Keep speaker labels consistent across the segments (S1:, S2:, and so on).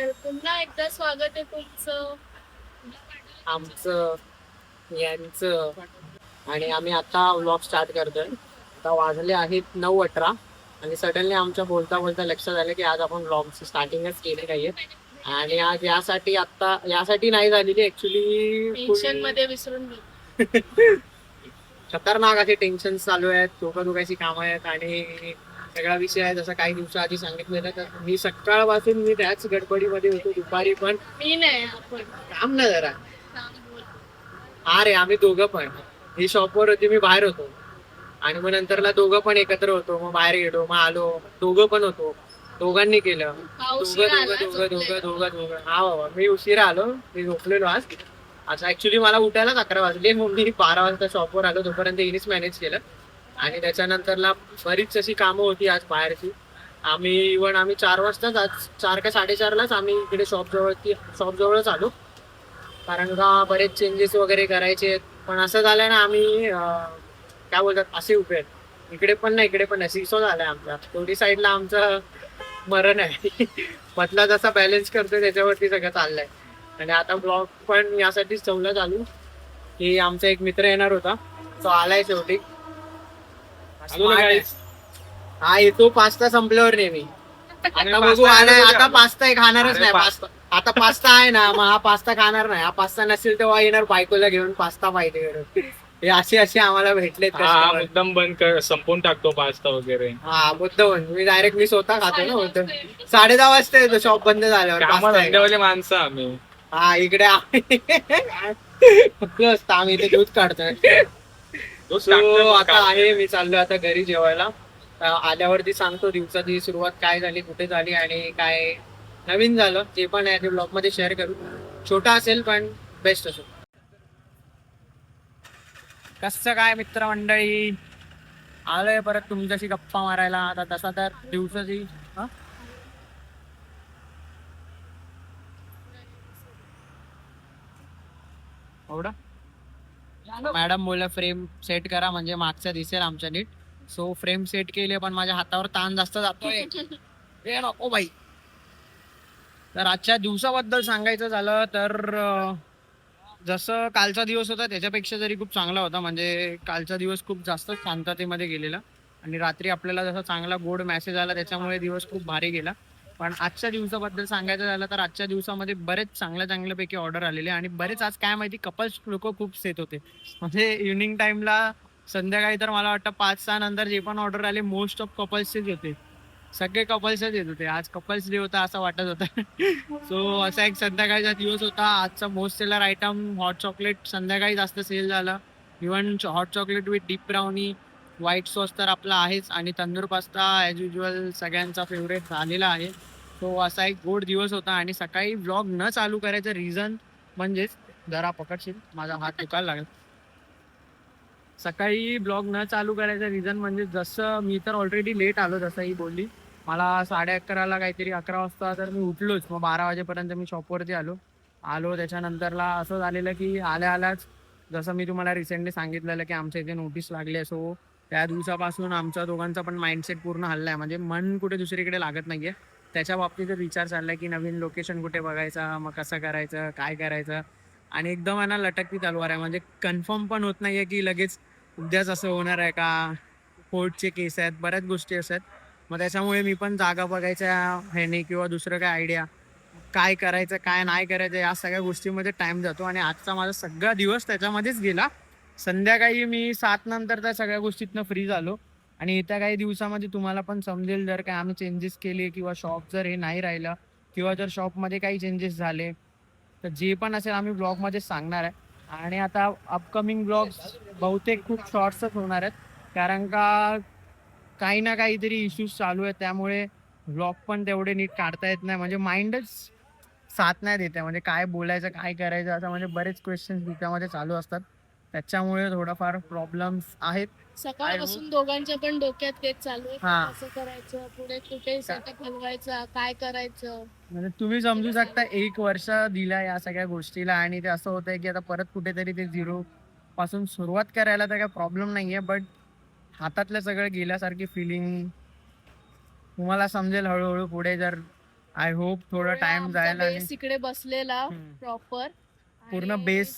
S1: नमस्कार, पुन्हा एकदा स्वागत आहे तुमचं.
S2: आमचं यांचं आणि आम्ही आता व्लॉग स्टार्ट करतोय. आता वाजले आहेत 9:18 आणि सडनली आमच्या बोलता बोलता लक्षात आलं की आज आपण व्लॉगची स्टार्टिंगच केली नाहीये. आणि आज यासाठी नाही झालेली
S1: टेन्शन
S2: ऍक्च्युली
S1: मध्ये विसरून गेलो.
S2: खतरनाक असे टेन्शन चालू आहेत, डोकं दुखायची कामं आहेत आणि सगळा विषय आहे. जसं काही दिवसाआधी सांगितलेलं तर मी सकाळपासून मी त्याच गडबडीमध्ये होतो. दुपारी पण
S1: मी नाही, आपण
S2: काम ना जरा.
S1: सांग बोल.
S2: हा रे, आम्ही दोघं पण ही शॉपवर होती, मी बाहेर होतो आणि मग नंतरला दोघं पण एकत्र होतो. मग बाहेर गेलो, मग आलो, दोघं पण होतो, दोघांनी केलं.
S1: हा,
S2: दोघं
S1: उशिरा
S2: दोघं
S1: आला,
S2: दोघं दोघं
S1: झोपलेला.
S2: दोघं दोघं हा बाबा, मी उशिरा आलो, मी झोपलेलो आज. आज ऍक्च्युली मला उठायलाच 11 वाजले. मग मी 12 वाजता शॉपवर आलो, तोपर्यंत हिनेच मॅनेज केलं. आणि त्याच्यानंतरला बरीच अशी कामं होती आज बाहेरची. आम्ही 4 वाजताच, आज 4 का 4:30लाच आम्ही इकडे शॉप जवळच आलो, कारण का बरेच चेंजेस वगैरे करायचे आहेत. पण असं झालंय ना, आम्ही काय बोलतात असे उभे आहेत, इकडे पण नाही इकडे पण नाही, सिसो झालाय आमचा. दोन्ही साईडला आमचं मरण आहे. मधला जसा बॅलन्स करतोय त्याच्यावरती सगळं चाललंय. आणि आता ब्लॉग पण यासाठीच ठेवला चालू की आमचा एक मित्र येणार होता, तो आलाय शेवटी. Smart आहे. हा येतो पास्ता संपल्यावर नेहमी. आता बघू आलाय, आता पास्ता खाणारच नाही. पास्ता आता पास्ता आहे ना, मग हा पास्ता खाणार नाही. हा पास्ता नसेल तेव्हा येणार बायकोला घेऊन, पास्ता पाहिजे करून. हे असे असे भेटलेत customer.
S3: एकदम बंद कर, संपून टाकतो पास्ता वगैरे.
S2: हा मुद्दामून मी स्वतः खातो ना मुद्दाम. 10:30 वाजता येतो शॉप बंद झाल्यावर.
S3: कामा
S2: पास्ता आहे.
S3: धंद्यावाले माणसं आम्ही.
S2: हा इकडे फक्त असतं, आम्ही इथे दूध काढतोय. So, आता आहे, मी चाललोय आता घरी जेवायला. आल्यावरती सांगतो दिवसाची सुरुवात काय झाली, कुठे झाली आणि काय नवीन झालं ते पण आहे, ते ब्लॉग मध्ये शेअर करू. छोटा असेल पण बेस्ट असेल. कसं काय मित्रमंडळी, आलोय परत तुमच्याशी गप्पा मारायला. आता तसा तर दिवसाची एवढा मॅडम बोलल्या फ्रेम सेट करा म्हणजे मागच्या दिसेल आमच्या नीट. सो फ्रेम सेट केली, पण माझ्या हातावर ताण जास्त जातोय. हे नको बाई. तर आजच्या दिवसाबद्दल सांगायचं झालं तर जसं कालचा दिवस होता त्याच्यापेक्षा जरी खूप चांगला होता. म्हणजे कालचा दिवस खूप जास्त शांततेमध्ये गेलेला आणि रात्री आपल्याला जसा चांगला गोड मेसेज आला त्याच्यामुळे दिवस खूप भारी गेला. पण आजच्या दिवसाबद्दल सांगायचं झालं तर आजच्या दिवसामध्ये बरेच चांगल्यापैकी ऑर्डर आलेले आणि बरेच आज काय माहिती कपल्स लोक खूप सेट होते. म्हणजे इव्हनिंग टाइमला संध्याकाळी तर मला वाटतं 5-6 नंतर जे पण ऑर्डर आले मोस्ट ऑफ कपल्सचेच होते. सगळे कपल्सच येत होते. आज कपल्स डे होता असं वाटत होतं. सो असा एक संध्याकाळचा दिवस होता. आजचा most seller item hot chocolate संध्याकाळी जास्त सेल झाला. Even hot chocolate with deep brownie, white sauce तर आपला आहेच आणि तंदूर पास्ता ॲज युजल सगळ्यांचा फेवरेट झालेला आहे. तो असा एक गोड दिवस होता. आणि सकाळी व्लॉग न चालू करायचं रिझन म्हणजेच, जरा पकडशील माझा हात दुखायला लागेल. सकाळी ब्लॉग न चालू करायचं रिझन म्हणजे, जसं मी तर ऑलरेडी लेट आलो, जसं ही बोलली मला 11:30ला काहीतरी 11 वाजता तर मी उठलोच. मग 12 वाजेपर्यंत मी शॉपवरती आलो त्याच्यानंतरला असं झालेलं की आल्याच जसं मी तुम्हाला रिसेंटली सांगितलेलं की आमच्या इथे नोटीस लागली आहे. सो त्या दिवसापासून आमच्या दोघांचा पण माइंडसेट पूर्ण हल्ला आहे. म्हणजे मन कुठे दुसरीकडे लागत नाहीये. त्याच्या बाबतीत विचार चाललाय की नवीन लोकेशन कुठे बघायचा, मग कसं करायचं, काय करायचं. आणि एकदम आहे ना लटकती तलवार आहे. म्हणजे कन्फर्म पण होत नाहीये की लगेच उद्याच असं होणार आहे का. कोर्टचे केस आहेत, बऱ्याच गोष्टी असतात. मग त्याच्यामुळे मी पण जागा बघायच्या ह्याने किंवा दुसरं काय आयडिया, काय करायचं काय नाही करायचं, या सगळ्या गोष्टीमध्ये टाइम जातो. आणि आजचा माझा सगळा दिवस त्याच्यामध्येच गेला. संध्याकाळी मी 7 नंतर त्या सगळ्या गोष्टीतनं फ्री झालो. आणि येत्या काही दिवसामध्ये तुम्हाला पण समजेल, जर काय आम्ही चेंजेस केले किंवा शॉप जर हे नाही राहिलं किंवा जर शॉपमध्ये काही चेंजेस झाले तर जे पण असेल आम्ही ब्लॉगमध्ये सांगणार आहे. आणि आता अपकमिंग ब्लॉग्स बहुतेक खूप शॉर्ट्सच होणार आहेत, कारण का काही ना काहीतरी इश्यूज चालू आहेत. त्यामुळे ब्लॉग पण तेवढे नीट काढता येत नाही. म्हणजे माइंडच साथ नाही देते. म्हणजे काय बोलायचं काय करायचं असं, म्हणजे बरेच क्वेश्चन्स त्याच्यामध्ये चालू असतात. त्याच्यामुळे थोडाफार प्रॉब्लेम्स आहेत.
S1: सकाळपासून दोघांच्या पण डोक्यात तेच चालू आहे,
S2: हा.
S1: कसं करायचं पुढे, कुठे सेटअप हलवायचा, काय करायचं.
S2: म्हणजे तुम्ही समजू शकता 1 वर्ष दिला या सगळ्या गोष्टीला आणि ते असं होतंय की आता परत कुठेतरी ते 0 पासून सुरुवात करायला तर काही प्रॉब्लेम नाहीये. बट हातातलं सगळं गेल्यासारखी फिलिंग तुम्हाला समजेल हळूहळू पुढे, जर आय होप थोडा टाइम जाईल आणि
S1: बेस इकडे बसलेला
S2: हम्म.
S1: प्रॉपर
S2: पूर्ण बेस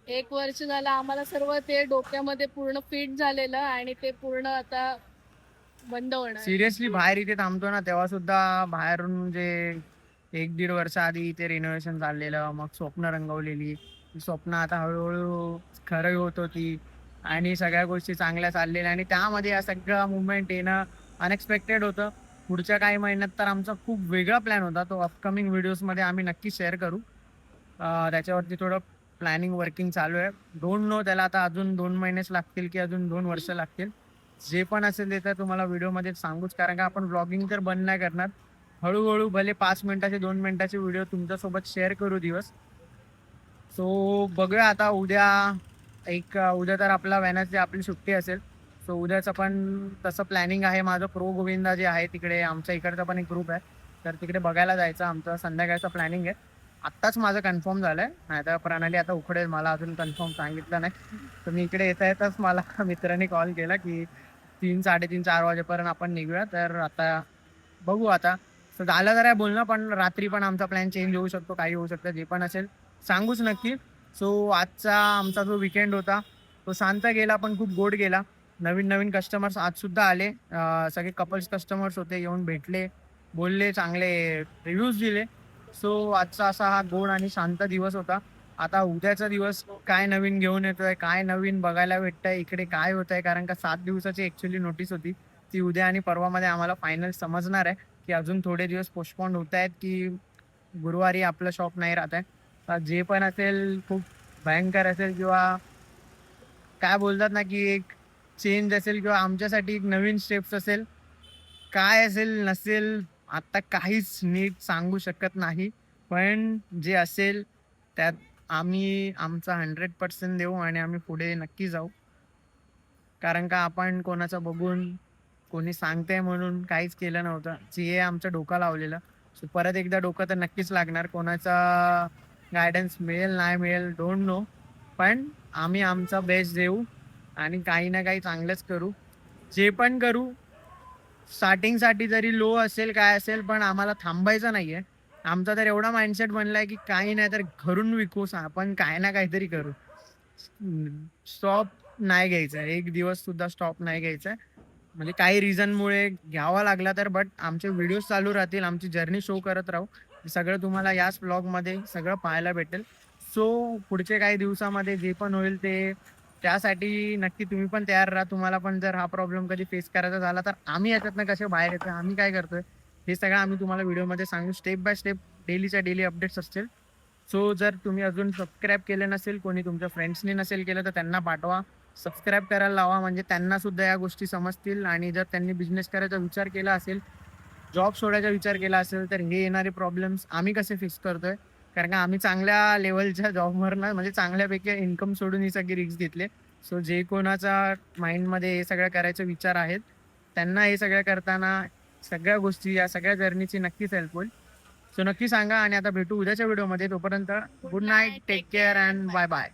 S1: 1 वर्ष झालं आम्हाला सर्व ते डोक्यामध्ये पूर्ण फिट झालेलं आणि ते पूर्ण आता बंद होणार.
S2: सिरियसली बाहेर इथे थांबतो ना तेव्हा सुद्धा बाहेरून म्हणजे 1-1.5 वर्ष आधी इथे रिनोव्हेशन चाललेलं, मग स्वप्न रंगवलेली, ती स्वप्न आता हळूहळू खरं होत होती आणि सगळ्या गोष्टी चांगल्या चाललेल्या आणि त्यामध्ये या सगळं मुवमेंट येणं अनएक्सपेक्टेड होतं. पुढच्या काही महिन्यात तर आमचा खूप वेगळा प्लॅन होता, तो अपकमिंग व्हिडिओजमध्ये आम्ही नक्की शेअर करू. त्याच्यावरती थोडं प्लॅनिंग वर्किंग चालू आहे. डोंट नो त्याला आता अजून 2 महिनेच लागतील की अजून 2 वर्ष लागतील. जे पण असेल ते तर तुम्हाला व्हिडिओमध्ये सांगूच, कारण का आपण व्लॉगिंग तर बंद नाही करणार. हळूहळू भले 5 मिनिटाचे 2 मिनिटाचे व्हिडिओ तुमच्यासोबत शेअर करू दिवस. सो बघूया आता उद्या तर आपला वेनसडे आपली सुट्टी असेल. सो उद्याचं पण तसं प्लॅनिंग आहे माझं. प्रो गोविंदा जे आहे तिकडे आमच्या इकडचा पण एक ग्रुप आहे, तर तिकडे बघायला जायचं आमचं संध्याकाळचं प्लॅनिंग आहे. आत्ताच माझं कन्फर्म झालंय, नाही तर प्रणाली आता उकडेल, मला अजून कन्फर्म सांगितलं नाही. तर मी इकडे येताच मला मित्राने कॉल केला की 3-3:30-4 वाजेपर्यंत आपण निघूया. तर आता बघू आता झालं तर आहे बोलणं, पण रात्री पण आमचा प्लॅन चेंज होऊ शकतो, काही होऊ शकतं. जे पण असेल सांगूच नक्की. सो आजचा आमचा जो विकेंड होता तो शांत गेला पण खूप गोड गेला. नवीन नवीन कस्टमर्स आज सुद्धा आले. सगळे कपल्स कस्टमर्स होते, येऊन भेटले, बोलले, चांगले रिव्ह्यूज दिले. सो आजचा असा हा गोड आणि शांत दिवस होता. आता उद्याचा दिवस काय नवीन घेऊन येतोय, काय नवीन बघायला भेटतंय, इकडे काय होत आहे, कारण का 7 दिवसाची ॲक्च्युली नोटीस होती. ती उद्या आणि परवामध्ये आम्हाला फायनल समजणार आहे की अजून थोडे दिवस पोस्टपोन होत आहेत की गुरुवारी आपलं शॉप नाही राहत आहे. जे पण असेल खूप भयंकर असेल किंवा काय बोलतात ना की एक चेंज असेल किंवा आमच्यासाठी एक नवीन स्टेप्स असेल, काय असेल नसेल आता काहीच नीट सांगू शकत नाही. पण जे असेल त्यात आम्ही आमचा 100% देऊ आणि आम्ही पुढे नक्की जाऊ. कारण का आपण कोणाचं बघून, कोणी सांगतंय म्हणून काहीच केलं नव्हतं. जे आमचं डोकं लावलेलं. सो परत एकदा डोकं तर नक्कीच लागणार. कोणाचा गायडन्स मिळेल नाही मिळेल डोंट नो. पण आम्ही आमचा बेस्ट देऊ आणि काही ना काही चांगलंच करू. जे पण करू स्टार्टिंगसाठी जरी लो असेल काय असेल पण आम्हाला थांबायचं नाहीये. आमचा तर एवढा माइंडसेट बनलाय की काही नाही तर घरून विकू, आपण काय ना काहीतरी करू. स्टॉप नाही घ्यायचा, एक दिवस सुद्धा स्टॉप नाही घ्यायचा. म्हणजे काही रिझनमुळे घ्यावा लागला तर, बट आमचे व्हिडिओज चालू राहतील, आमची जर्नी शो करत राहू. सगळं तुम्हाला याच ब्लॉगमध्ये सगळं पाहायला भेटेल. सो पुढचे काही दिवसामध्ये जे पण होईल ते त्यासाठी नक्की तुम्ही पण तयार राहा. तुम्हाला पण जर हा प्रॉब्लेम कधी फेस करायचा झाला तर आम्ही याच्यातनं कसे बाहेर येतो, आम्ही काय करतोय, हे सगळं आम्ही तुम्हाला व्हिडिओमध्ये सांगू. स्टेप बाय स्टेप डेलीच्या डेली अपडेट्स असतील. सो जर तुम्ही अजून सबस्क्राईब केले नसेल, कोणी तुमच्या फ्रेंड्सनी नसेल केलं तर त्यांना पाठवा, सबस्क्राईब करायला लावा, म्हणजे त्यांना सुद्धा या गोष्टी समजतील. आणि जर त्यांनी बिझनेस करायचा विचार केला असेल, जॉब सोडायचा विचार केला असेल, तर हे येणारे प्रॉब्लेम्स आम्ही कसे फिक्स करतोय, कारण का आम्ही चांगल्या लेवलच्या जॉबवरनं म्हणजे चांगल्यापैकी इन्कम सोडून ही सगळी रिस्क घेतले. सो जे कोणाचा माइंडमध्ये हे सगळं करायचे विचार आहेत त्यांना हे सगळं करताना सगळ्या गोष्टी या सगळ्या जर्नीची नक्कीच हेल्प होईल. सो नक्की सांगा आणि आता भेटू उद्याच्या व्हिडिओमध्ये. तोपर्यंत good night, take care and bye bye.